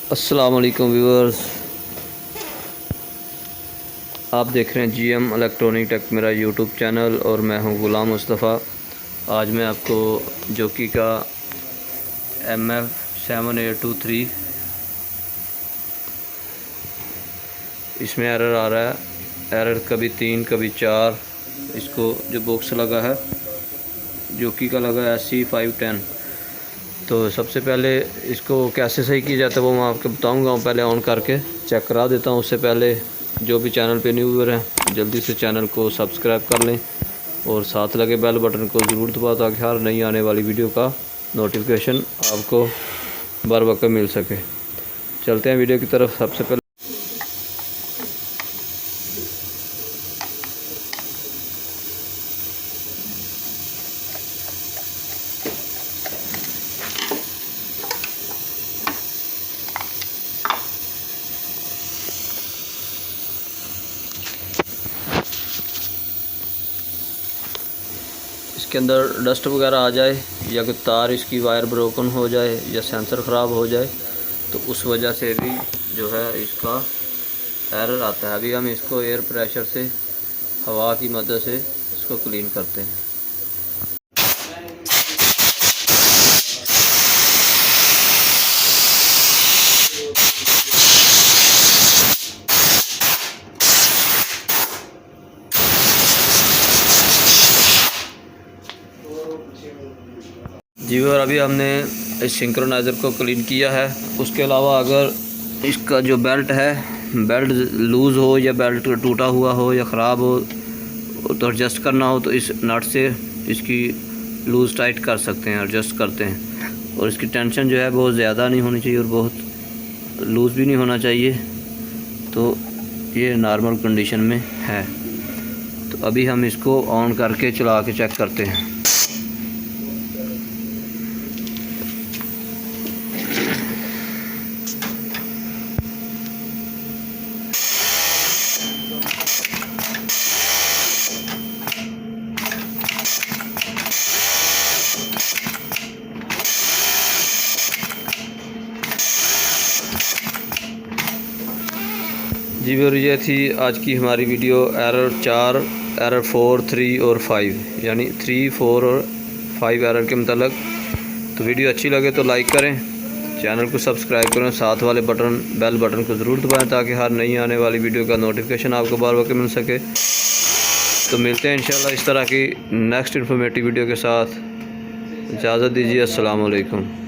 अस्सलाम वालेकुम व्यूअर्स, आप देख रहे हैं जीएम इलेक्ट्रॉनिक टेक मेरा यूट्यूब चैनल और मैं हूं गुलाम मुस्तफ़ा। आज मैं आपको जोकी का MF7823 इसमें एरर आ रहा है। एरर कभी 3 कभी 4। इसको जो बॉक्स लगा है जोकी का लगा है SC510। तो सबसे पहले इसको कैसे सही किया जाता है वो मैं आपको बताऊंगा। पहले ऑन करके चेक करा देता हूँ। उससे पहले जो भी चैनल पे न्यू व्यूअर हैं जल्दी से चैनल को सब्सक्राइब कर लें और साथ लगे बेल बटन को ज़रूर दबाओ ताकि हर नई आने वाली वीडियो का नोटिफिकेशन आपको बर वक्त मिल सके। चलते हैं वीडियो की तरफ। सबसे पहले इसके अंदर डस्ट वगैरह आ जाए या कोई तार इसकी वायर ब्रोकन हो जाए या सेंसर ख़राब हो जाए तो उस वजह से भी जो है इसका एरर आता है। अभी हम इसको एयर प्रेशर से हवा की मदद से इसको क्लीन करते हैं। जी और अभी हमने इस सिंक्रोनाइज़र को क्लीन किया है। उसके अलावा अगर इसका जो बेल्ट है बेल्ट लूज़ हो या बेल्ट टूटा हुआ हो या ख़राब हो तो एडजस्ट करना हो तो इस नट से इसकी लूज़ टाइट कर सकते हैं, एडजस्ट करते हैं। और इसकी टेंशन जो है बहुत ज़्यादा नहीं होनी चाहिए और बहुत लूज़ भी नहीं होना चाहिए। तो ये नॉर्मल कंडीशन में है। तो अभी हम इसको ऑन करके चला के चेक करते हैं। जी व्यूअर, ये थी आज की हमारी वीडियो। एरर 4, एरर 4, 3 और 5 यानी 3, 4 और 5 एरर के मतलब। तो वीडियो अच्छी लगे तो लाइक करें, चैनल को सब्सक्राइब करें, साथ वाले बटन बेल बटन को ज़रूर दबाएं ताकि हर नई आने वाली वीडियो का नोटिफिकेशन आपको बार वक्त मिल सके। तो मिलते हैं इंशाल्लाह इस तरह की नेक्स्ट इन्फॉर्मेटिव वीडियो के साथ। इजाज़त दीजिए। अस्सलाम वालेकुम।